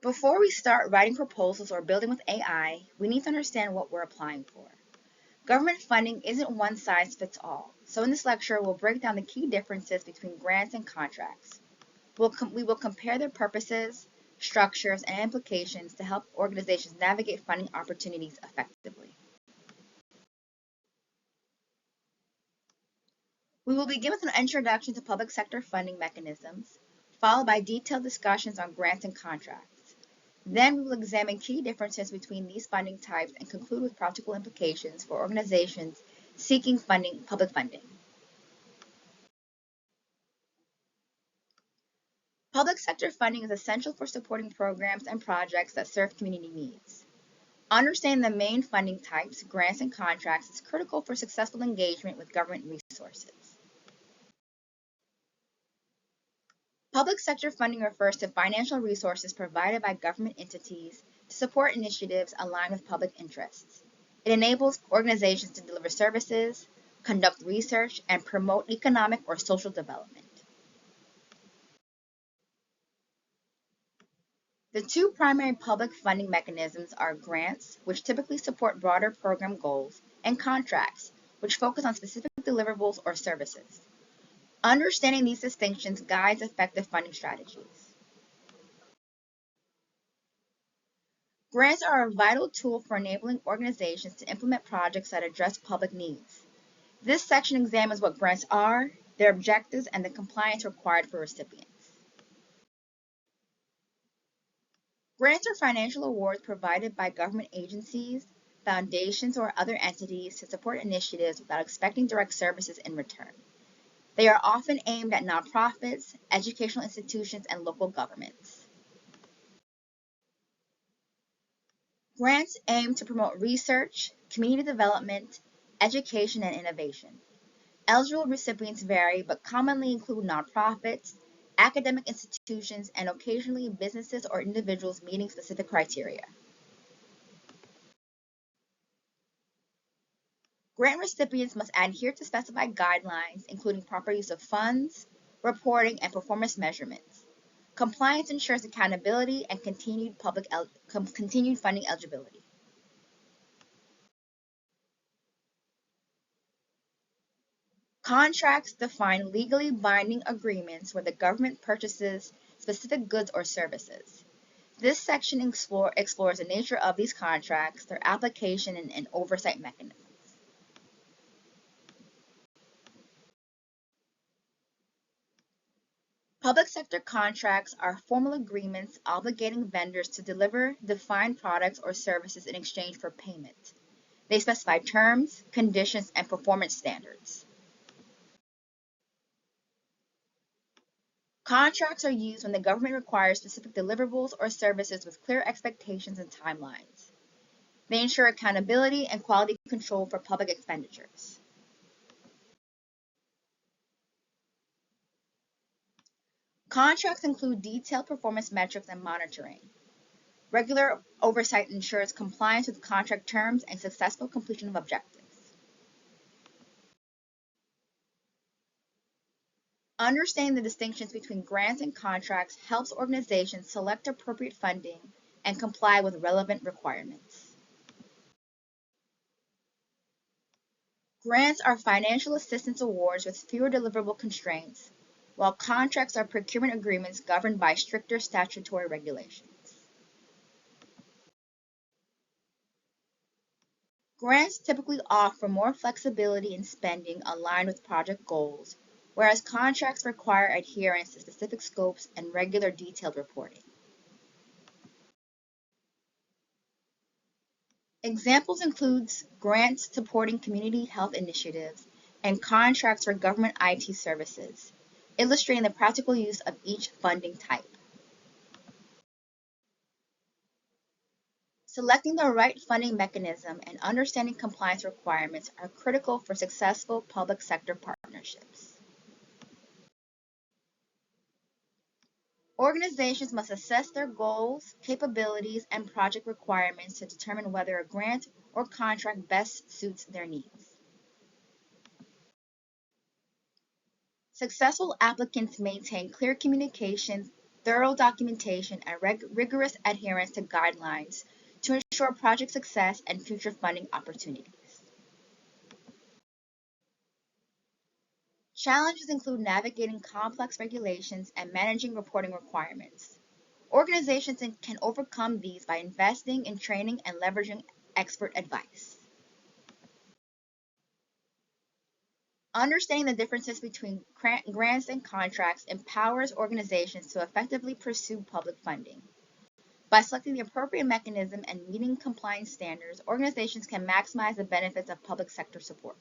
Before we start writing proposals or building with AI, we need to understand what we're applying for. Government funding isn't one size fits all, so in this lecture we'll break down the key differences between grants and contracts. We will compare their purposes, structures, and implications to help organizations navigate funding opportunities effectively. We will begin with an introduction to public sector funding mechanisms, followed by detailed discussions on grants and contracts. Then we will examine key differences between these funding types and conclude with practical implications for organizations seeking public funding. Public sector funding is essential for supporting programs and projects that serve community needs. Understanding the main funding types, grants and contracts, is critical for successful engagement with government resources. Public sector funding refers to financial resources provided by government entities to support initiatives aligned with public interests. It enables organizations to deliver services, conduct research, and promote economic or social development. The two primary public funding mechanisms are grants, which typically support broader program goals, and contracts, which focus on specific deliverables or services. Understanding these distinctions guides effective funding strategies. Grants are a vital tool for enabling organizations to implement projects that address public needs. This section examines what grants are, their objectives, and the compliance required for recipients. Grants are financial awards provided by government agencies, foundations, or other entities to support initiatives without expecting direct services in return. They are often aimed at nonprofits, educational institutions, and local governments. Grants aim to promote research, community development, education, and innovation. Eligible recipients vary, but commonly include nonprofits, academic institutions, and occasionally businesses or individuals meeting specific criteria. Grant recipients must adhere to specified guidelines, including proper use of funds, reporting, and performance measurements. Compliance ensures accountability and continued funding eligibility. Contracts define legally binding agreements where the government purchases specific goods or services. This section explores the nature of these contracts, their application, and oversight mechanisms. Public sector contracts are formal agreements obligating vendors to deliver defined products or services in exchange for payment. They specify terms, conditions, and performance standards. Contracts are used when the government requires specific deliverables or services with clear expectations and timelines. They ensure accountability and quality control for public expenditures. Contracts include detailed performance metrics and monitoring. Regular oversight ensures compliance with contract terms and successful completion of objectives. Understanding the distinctions between grants and contracts helps organizations select appropriate funding and comply with relevant requirements. Grants are financial assistance awards with fewer deliverable constraints, while contracts are procurement agreements governed by stricter statutory regulations. Grants typically offer more flexibility in spending aligned with project goals, whereas contracts require adherence to specific scopes and regular detailed reporting. Examples include grants supporting community health initiatives and contracts for government IT services, illustrating the practical use of each funding type. Selecting the right funding mechanism and understanding compliance requirements are critical for successful public sector partnerships. Organizations must assess their goals, capabilities, and project requirements to determine whether a grant or contract best suits their needs. Successful applicants maintain clear communication, thorough documentation, and rigorous adherence to guidelines to ensure project success and future funding opportunities. Challenges include navigating complex regulations and managing reporting requirements. Organizations can overcome these by investing in training and leveraging expert advice. Understanding the differences between grants and contracts empowers organizations to effectively pursue public funding. By selecting the appropriate mechanism and meeting compliance standards, organizations can maximize the benefits of public sector support.